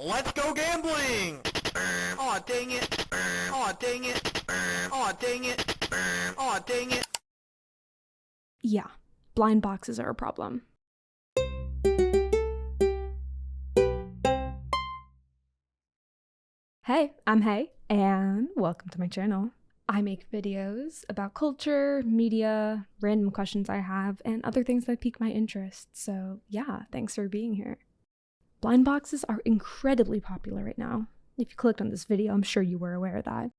Let's go gambling! Aw, dang it. Aw, dang it. Aw, dang it. Aw, dang it. Yeah, blind boxes are a problem. Hey, I'm Hey, and welcome to my channel. I make videos about culture, media, random questions I have, and other things that pique my interest. So yeah, thanks for being here. Blind boxes are incredibly popular right now. If you clicked on this video, I'm sure you were aware of that.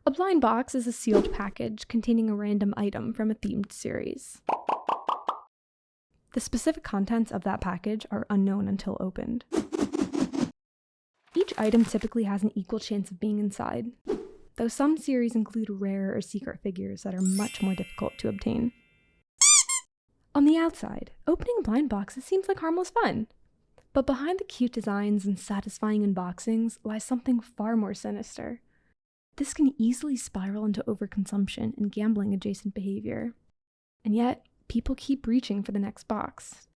A blind box is a sealed package containing a random item from a themed series. The specific contents of that package are unknown until opened. Each item typically has an equal chance of being inside, though some series include rare or secret figures that are much more difficult to obtain. On the outside, opening blind boxes seems like harmless fun, but behind the cute designs and satisfying unboxings lies something far more sinister. This can easily spiral into overconsumption and gambling adjacent behavior. And yet, people keep reaching for the next box.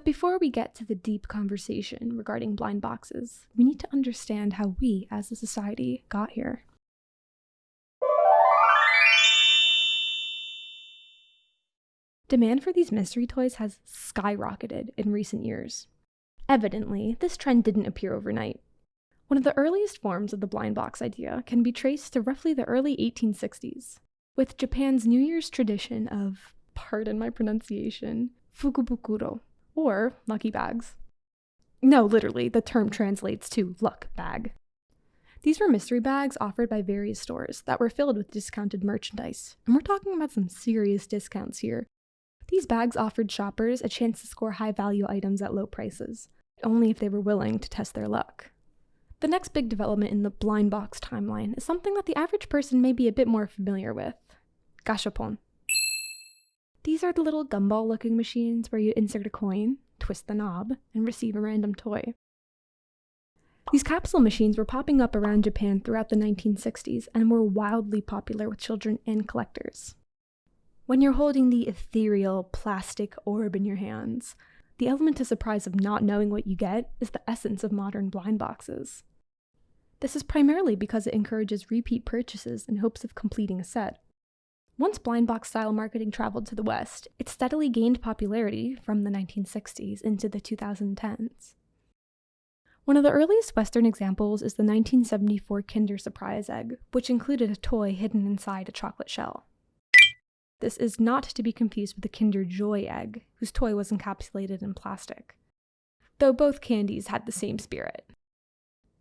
Before we get to the deep conversation regarding blind boxes, we need to understand how we, as a society, got here. Demand for these mystery toys has skyrocketed in recent years. Evidently, this trend didn't appear overnight. One of the earliest forms of the blind box idea can be traced to roughly the early 1860s, with Japan's New Year's tradition of, pardon my pronunciation, fukubukuro, or lucky bags. No, literally, the term translates to luck bag. These were mystery bags offered by various stores that were filled with discounted merchandise, and we're talking about some serious discounts here. These bags offered shoppers a chance to score high-value items at low prices, only if they were willing to test their luck. The next big development in the blind box timeline is something that the average person may be a bit more familiar with: gashapon. These are the little gumball-looking machines where you insert a coin, twist the knob, and receive a random toy. These capsule machines were popping up around Japan throughout the 1960s and were wildly popular with children and collectors. When you're holding the ethereal plastic orb in your hands, the element of surprise of not knowing what you get is the essence of modern blind boxes. This is primarily because it encourages repeat purchases in hopes of completing a set. Once blind box style marketing traveled to the West, it steadily gained popularity from the 1960s into the 2010s. One of the earliest Western examples is the 1974 Kinder Surprise Egg, which included a toy hidden inside a chocolate shell. This is not to be confused with the Kinder Joy Egg, whose toy was encapsulated in plastic, though both candies had the same spirit.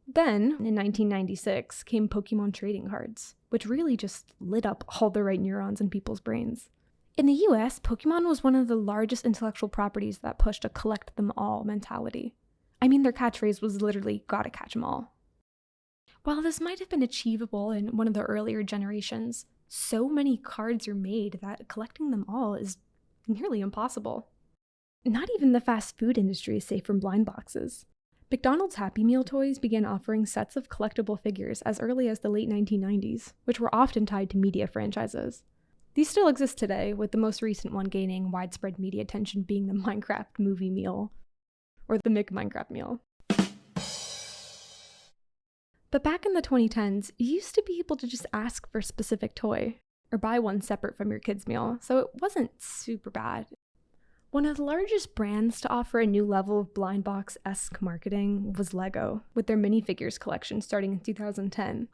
Then, in 1996, came Pokemon trading cards, which really just lit up all the right neurons in people's brains. In the US, Pokemon was one of the largest intellectual properties that pushed a collect-them-all mentality. I mean, their catchphrase was literally, gotta catch 'em all. While this might have been achievable in one of the earlier generations, so many cards are made that collecting them all is nearly impossible. Not even the fast food industry is safe from blind boxes. McDonald's Happy Meal toys began offering sets of collectible figures as early as the late 1990s, which were often tied to media franchises. These still exist today, with the most recent one gaining widespread media attention being the Minecraft movie meal, or the McMinecraft meal. But back in the 2010s, you used to be able to just ask for a specific toy, or buy one separate from your kid's meal, so it wasn't super bad. One of the largest brands to offer a new level of blind box-esque marketing was Lego, with their minifigures collection starting in 2010.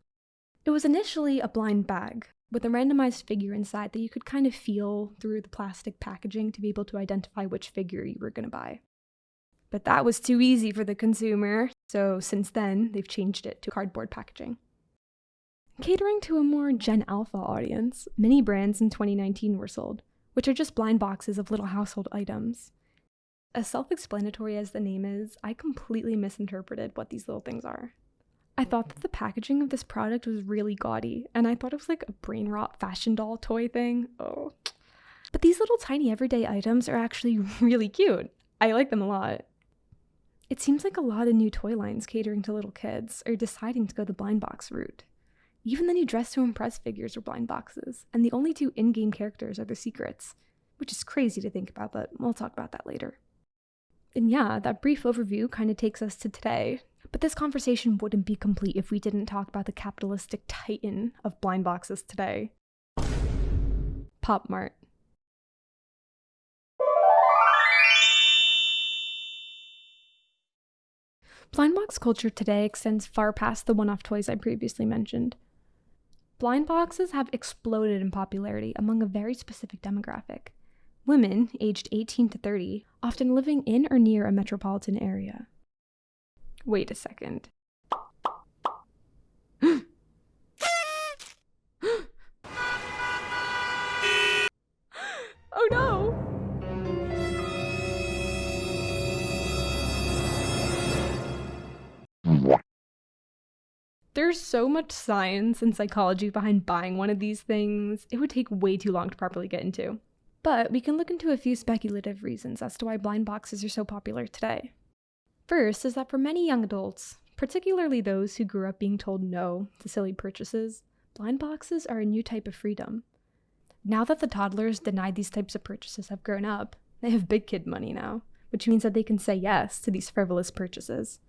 It was initially a blind bag, with a randomized figure inside that you could kind of feel through the plastic packaging to be able to identify which figure you were going to buy. But that was too easy for the consumer, so since then, they've changed it to cardboard packaging. Catering to a more Gen Alpha audience, many brands in 2019 were sold, which are just blind boxes of little household items. As self-explanatory as the name is, I completely misinterpreted what these little things are. I thought that the packaging of this product was really gaudy, and I thought it was like a brain rot fashion doll toy thing. Oh. But these little tiny everyday items are actually really cute. I like them a lot. It seems like a lot of new toy lines catering to little kids are deciding to go the blind box route. Even the new Dress to Impress figures are blind boxes, and the only two in-game characters are the secrets, which is crazy to think about, but we'll talk about that later. And yeah, that brief overview kind of takes us to today, But this conversation wouldn't be complete if we didn't talk about the capitalistic titan of blind boxes today. Pop Mart. Blind box culture today extends far past the one-off toys I previously mentioned. Blind boxes have exploded in popularity among a very specific demographic. Women, aged 18 to 30, often living in or near a metropolitan area. Wait a second. Oh no! There's so much science and psychology behind buying one of these things, it would take way too long to properly get into. But we can look into a few speculative reasons as to why blind boxes are so popular today. First is that for many young adults, particularly those who grew up being told no to silly purchases, blind boxes are a new type of freedom. Now that the toddlers denied these types of purchases have grown up, they have big kid money now, which means that they can say yes to these frivolous purchases.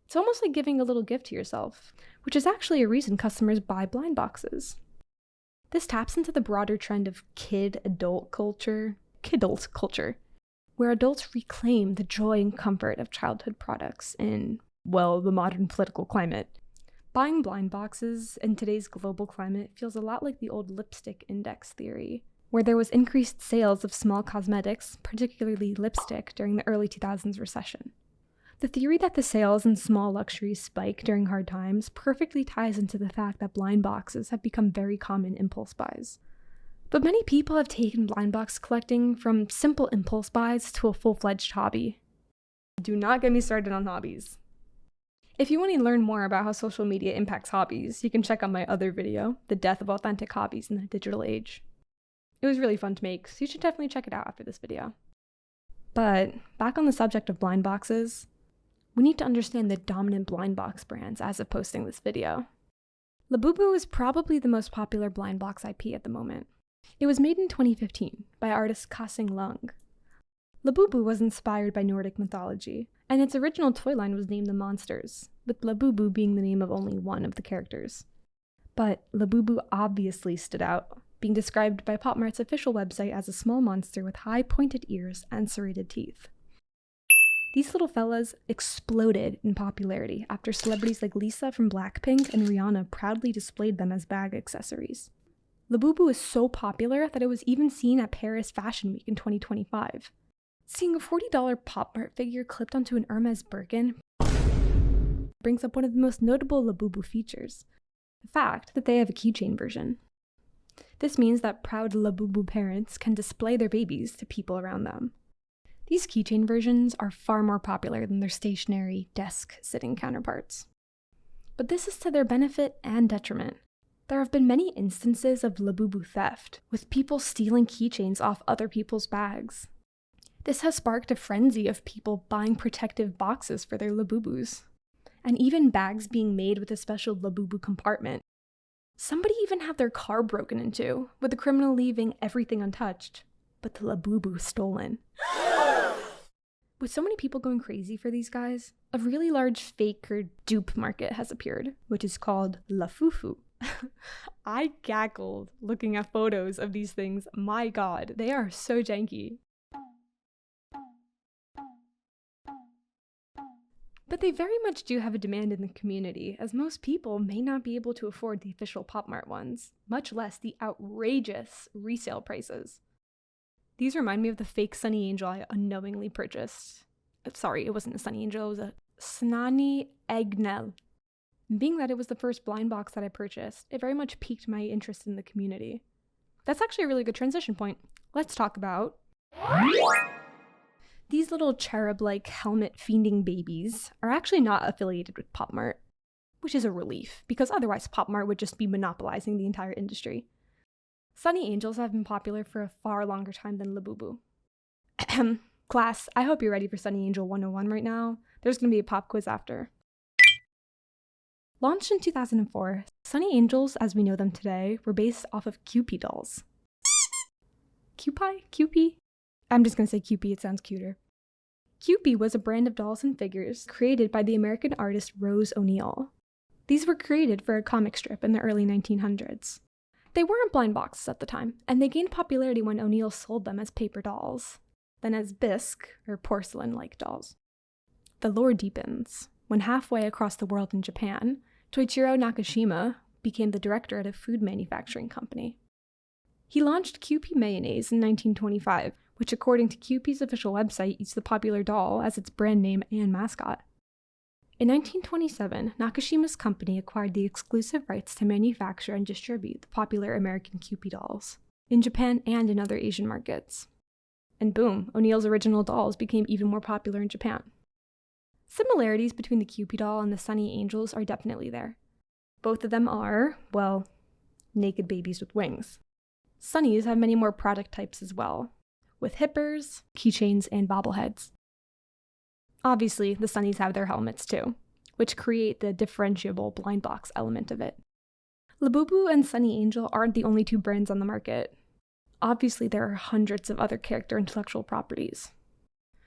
It's almost like giving a little gift to yourself, which is actually a reason customers buy blind boxes. This taps into the broader trend of kidult culture, where adults reclaim the joy and comfort of childhood products in, well, the modern political climate. Buying blind boxes in today's global climate feels a lot like the old lipstick index theory, where there was increased sales of small cosmetics, particularly lipstick, during the early 2000s recession. The theory that the sales in small luxuries spike during hard times perfectly ties into the fact that blind boxes have become very common impulse buys. But many people have taken blind box collecting from simple impulse buys to a full-fledged hobby. Do not get me started on hobbies. If you want to learn more about how social media impacts hobbies, you can check out my other video, The Death of Authentic Hobbies in the Digital Age. It was really fun to make, so you should definitely check it out after this video. But back on the subject of blind boxes, we need to understand the dominant blind box brands as of posting this video. Labubu is probably the most popular blind box IP at the moment. It was made in 2015 by artist Kasing Lung. Labubu was inspired by Nordic mythology, and its original toy line was named the Monsters, with Labubu being the name of only one of the characters. But Labubu obviously stood out, being described by Pop Mart's official website as a small monster with high pointed ears and serrated teeth. These little fellas exploded in popularity after celebrities like Lisa from Blackpink and Rihanna proudly displayed them as bag accessories. Labubu is so popular that it was even seen at Paris Fashion Week in 2025. Seeing a $40 Pop Mart figure clipped onto an Hermes Birkin brings up one of the most notable Labubu features, the fact that they have a keychain version. This means that proud Labubu parents can display their babies to people around them. These keychain versions are far more popular than their stationary, desk-sitting counterparts. But this is to their benefit and detriment. There have been many instances of Labubu theft, with people stealing keychains off other people's bags. This has sparked a frenzy of people buying protective boxes for their Labubus, and even bags being made with a special Labubu compartment. Somebody even had their car broken into, with the criminal leaving everything untouched, but the Labubu stolen. With so many people going crazy for these guys, a really large fake or dupe market has appeared, which is called Lafufu. I gaggled looking at photos of these things. My god, they are so janky. But they very much do have a demand in the community, as most people may not be able to afford the official Pop Mart ones, much less the outrageous resale prices. These remind me of the fake Sunny Angel I unknowingly purchased. Sorry, it wasn't a Sunny Angel, it was a Snani Egnel. Being that it was the first blind box that I purchased, it very much piqued my interest in the community. That's actually a really good transition point. Let's talk about these little cherub-like helmet fiending babies are actually not affiliated with Pop Mart, which is a relief, because otherwise Pop Mart would just be monopolizing the entire industry. Sunny Angels have been popular for a far longer time than Labubu. Class, I hope you're ready for Sunny Angel 101 right now. There's going to be a pop quiz after. Launched in 2004, Sunny Angels, as we know them today, were based off of Kewpie dolls. Kewpie? Kewpie? I'm just going to say Kewpie, it sounds cuter. Kewpie was a brand of dolls and figures created by the American artist Rose O'Neil. These were created for a comic strip in the early 1900s. They weren't blind boxes at the time, and they gained popularity when O'Neil sold them as paper dolls, then as bisque, or porcelain-like dolls. The lore deepens when halfway across the world in Japan, Toichiro Nakashima became the director at a food manufacturing company. He launched Kewpie Mayonnaise in 1925, which according to Kewpie's official website used the popular doll as its brand name and mascot. In 1927, Nakashima's company acquired the exclusive rights to manufacture and distribute the popular American Kewpie dolls, in Japan and in other Asian markets. And boom, O'Neil's original dolls became even more popular in Japan. Similarities between the Kewpie doll and the Sunny Angels are definitely there. Both of them are, well, naked babies with wings. Sunnies have many more product types as well, with hippers, keychains, and bobbleheads. Obviously, the Sunnies have their helmets too, which create the differentiable blind box element of it. Labubu and Sunny Angel aren't the only two brands on the market. Obviously, there are hundreds of other character intellectual properties.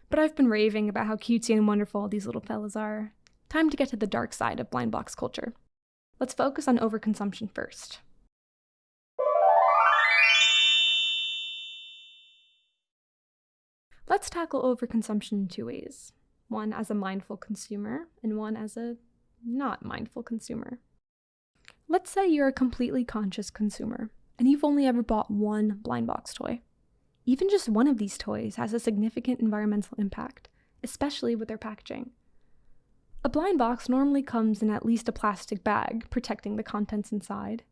But I've been raving about how cutesy and wonderful these little fellas are. Time to get to the dark side of blind box culture. Let's focus on overconsumption first. Let's tackle overconsumption in two ways. One as a mindful consumer, and one as a not mindful consumer. Let's say you're a completely conscious consumer, and you've only ever bought one blind box toy. Even just one of these toys has a significant environmental impact, especially with their packaging. A blind box normally comes in at least a plastic bag, protecting the contents inside,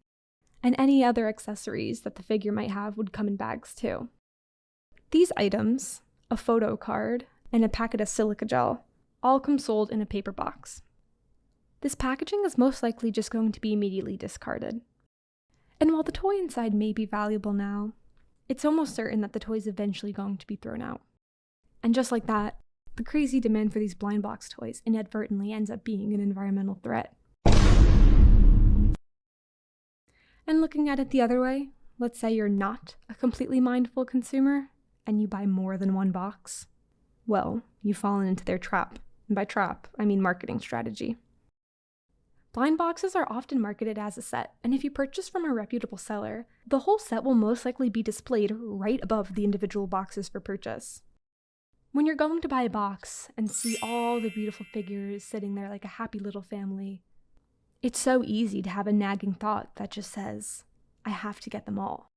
and any other accessories that the figure might have would come in bags too. These items, a photo card, and a packet of silica gel, all come sold in a paper box. This packaging is most likely just going to be immediately discarded. And while the toy inside may be valuable now, it's almost certain that the toy is eventually going to be thrown out. And just like that, the crazy demand for these blind box toys inadvertently ends up being an environmental threat. And looking at it the other way, let's say you're not a completely mindful consumer, and you buy more than one box. Well, you've fallen into their trap. And by trap, I mean marketing strategy. Blind boxes are often marketed as a set, and if you purchase from a reputable seller, the whole set will most likely be displayed right above the individual boxes for purchase. When you're going to buy a box and see all the beautiful figures sitting there like a happy little family, it's so easy to have a nagging thought that just says, I have to get them all.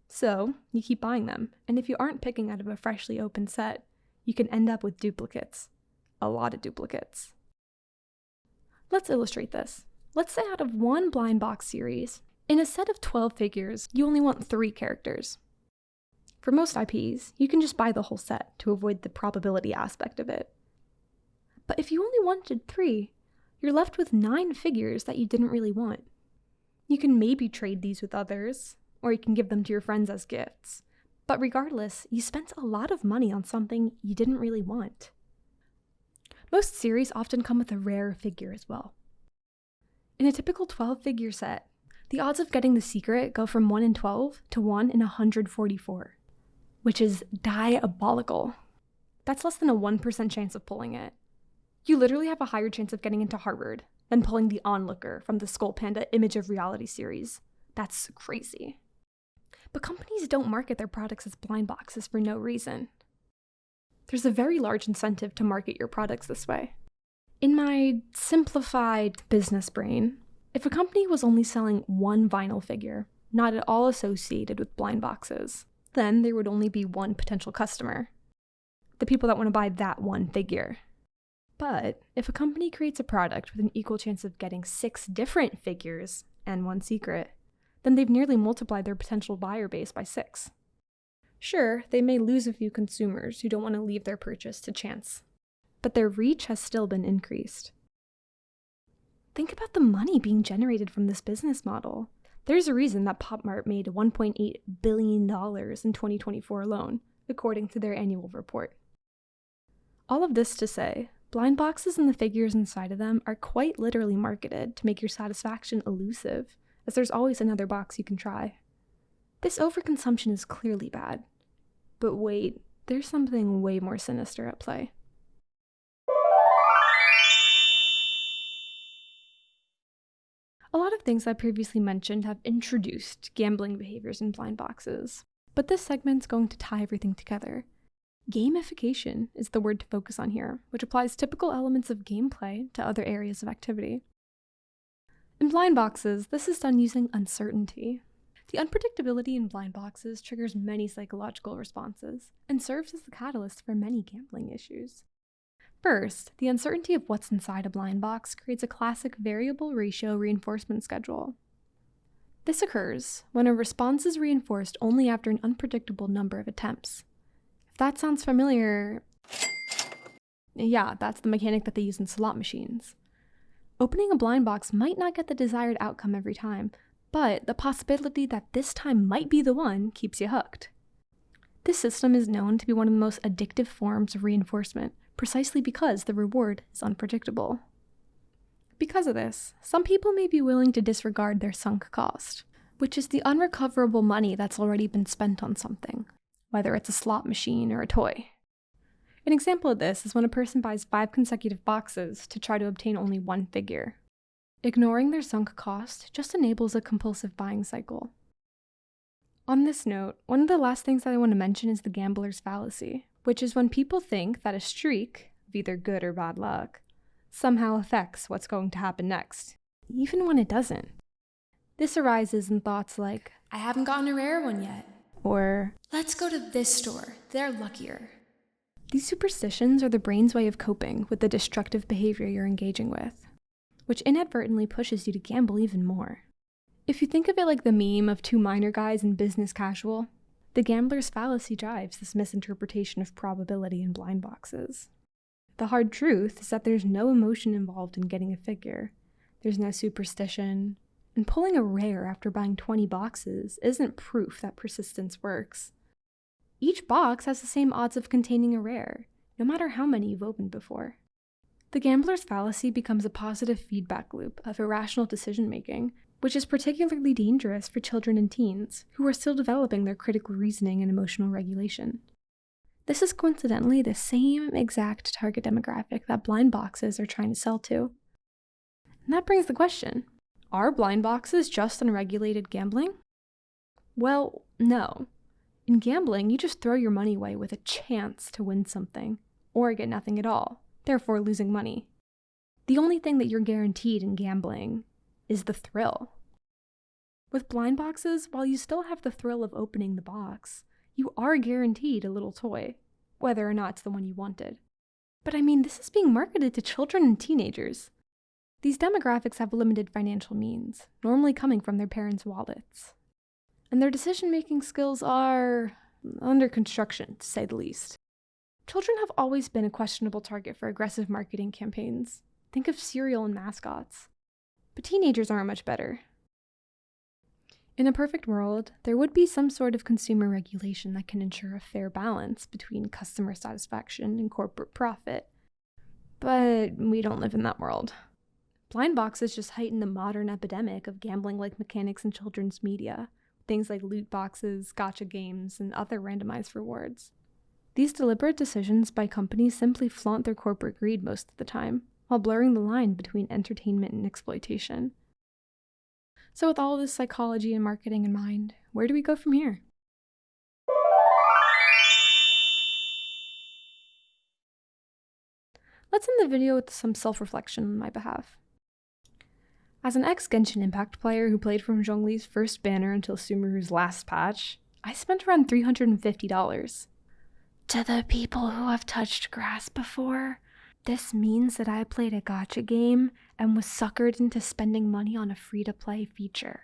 So, you keep buying them, and if you aren't picking out of a freshly opened set, you can end up with duplicates. A lot of duplicates. Let's illustrate this. Let's say out of one blind box series, in a set of 12 figures, you only want 3 characters. For most IPs, you can just buy the whole set to avoid the probability aspect of it. But if you only wanted 3, you're left with 9 figures that you didn't really want. You can maybe trade these with others, or you can give them to your friends as gifts. But regardless, you spent a lot of money on something you didn't really want. Most series often come with a rare figure as well. In a typical 12-figure set, the odds of getting the secret go from 1 in 12 to 1 in 144, which is diabolical. That's less than a 1% chance of pulling it. You literally have a higher chance of getting into Harvard than pulling the onlooker from the Skull Panda Image of Reality series. That's crazy. But companies don't market their products as blind boxes for no reason. There's a very large incentive to market your products this way. In my simplified business brain, if a company was only selling one vinyl figure, not at all associated with blind boxes, then there would only be one potential customer. The people that want to buy that one figure. But if a company creates a product with an equal chance of getting 6 different figures and 1 secret, then they've nearly multiplied their potential buyer base by 6. Sure, they may lose a few consumers who don't want to leave their purchase to chance, but their reach has still been increased. Think about the money being generated from this business model. There's a reason that Pop Mart made $1.8 billion in 2024 alone, according to their annual report. All of this to say, blind boxes and the figures inside of them are quite literally marketed to make your satisfaction elusive, as there's always another box you can try. This overconsumption is clearly bad. But wait, there's something way more sinister at play. A lot of things I previously mentioned have introduced gambling behaviors in blind boxes, but this segment's going to tie everything together. Gamification is the word to focus on here, which applies typical elements of gameplay to other areas of activity. In blind boxes, this is done using uncertainty. The unpredictability in blind boxes triggers many psychological responses and serves as the catalyst for many gambling issues. First, the uncertainty of what's inside a blind box creates a classic variable ratio reinforcement schedule. This occurs when a response is reinforced only after an unpredictable number of attempts. If that sounds familiar, yeah, that's the mechanic that they use in slot machines. Opening a blind box might not get the desired outcome every time, but the possibility that this time might be the one keeps you hooked. This system is known to be one of the most addictive forms of reinforcement, precisely because the reward is unpredictable. Because of this, some people may be willing to disregard their sunk cost, which is the unrecoverable money that's already been spent on something, whether it's a slot machine or a toy. An example of this is when a person buys 5 consecutive boxes to try to obtain only one figure. Ignoring their sunk cost just enables a compulsive buying cycle. On this note, one of the last things that I want to mention is the gambler's fallacy, which is when people think that a streak, of either good or bad luck, somehow affects what's going to happen next, even when it doesn't. This arises in thoughts like, I haven't gotten a rare one yet, or let's go to this store, they're luckier. These superstitions are the brain's way of coping with the destructive behavior you're engaging with, which inadvertently pushes you to gamble even more. If you think of it like the meme of 2 minor guys in business casual, the gambler's fallacy drives this misinterpretation of probability in blind boxes. The hard truth is that there's no emotion involved in getting a figure. There's no superstition, and pulling a rare after buying 20 boxes isn't proof that persistence works. Each box has the same odds of containing a rare, no matter how many you've opened before. The gambler's fallacy becomes a positive feedback loop of irrational decision-making, which is particularly dangerous for children and teens, who are still developing their critical reasoning and emotional regulation. This is coincidentally the same exact target demographic that blind boxes are trying to sell to. And that brings the question, are blind boxes just unregulated gambling? Well, no. In gambling, you just throw your money away with a chance to win something, or get nothing at all, therefore losing money. The only thing that you're guaranteed in gambling is the thrill. With blind boxes, while you still have the thrill of opening the box, you are guaranteed a little toy, whether or not it's the one you wanted. But I mean, this is being marketed to children and teenagers. These demographics have limited financial means, normally coming from their parents' wallets. And their decision-making skills are under construction, to say the least. Children have always been a questionable target for aggressive marketing campaigns. Think of cereal and mascots. But teenagers aren't much better. In a perfect world, there would be some sort of consumer regulation that can ensure a fair balance between customer satisfaction and corporate profit. But we don't live in that world. Blind boxes just heighten the modern epidemic of gambling-like mechanics in children's media, things like loot boxes, gacha games, and other randomized rewards. These deliberate decisions by companies simply flaunt their corporate greed most of the time, while blurring the line between entertainment and exploitation. So with all of this psychology and marketing in mind, where do we go from here? Let's end the video with some self-reflection on my behalf. As an ex-Genshin Impact player who played from Zhongli's first banner until Sumeru's last patch, I spent around $350. To the people who have touched grass before, this means that I played a gacha game and was suckered into spending money on a free-to-play feature.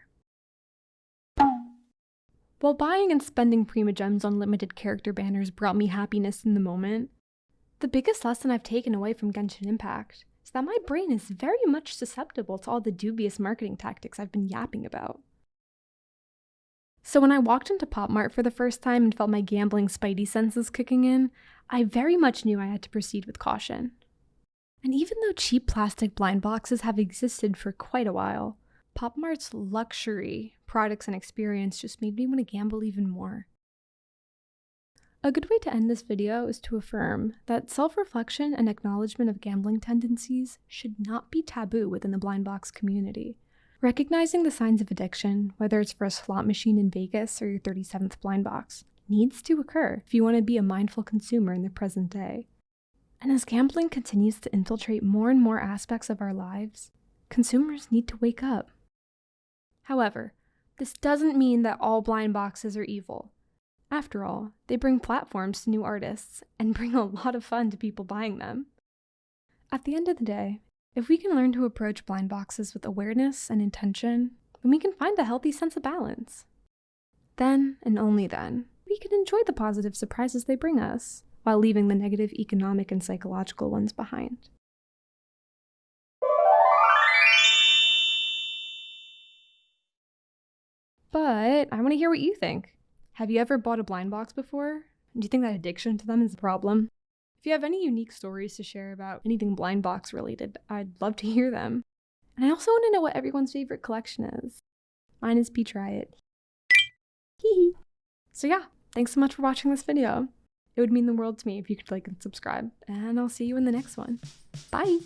While buying and spending Prima Gems on limited character banners brought me happiness in the moment, the biggest lesson I've taken away from Genshin Impact is that my brain is very much susceptible to all the dubious marketing tactics I've been yapping about. So when I walked into Pop Mart for the first time and felt my gambling spidey senses kicking in, I very much knew I had to proceed with caution. And even though cheap plastic blind boxes have existed for quite a while, Pop Mart's luxury products and experience just made me want to gamble even more. A good way to end this video is to affirm that self-reflection and acknowledgement of gambling tendencies should not be taboo within the blind box community. Recognizing the signs of addiction, whether it's for a slot machine in Vegas or your 37th blind box, needs to occur if you want to be a mindful consumer in the present day. And as gambling continues to infiltrate more and more aspects of our lives, consumers need to wake up. However, this doesn't mean that all blind boxes are evil. After all, they bring platforms to new artists and bring a lot of fun to people buying them. At the end of the day, if we can learn to approach blind boxes with awareness and intention, then we can find a healthy sense of balance. Then, and only then, we can enjoy the positive surprises they bring us, while leaving the negative economic and psychological ones behind. But I want to hear what you think. Have you ever bought a blind box before? Do you think that addiction to them is a problem? If you have any unique stories to share about anything blind box related, I'd love to hear them. And I also want to know what everyone's favorite collection is. Mine is Peach Riot. Hee. So yeah, thanks so much for watching this video. It would mean the world to me if you could like and subscribe, and I'll see you in the next one. Bye!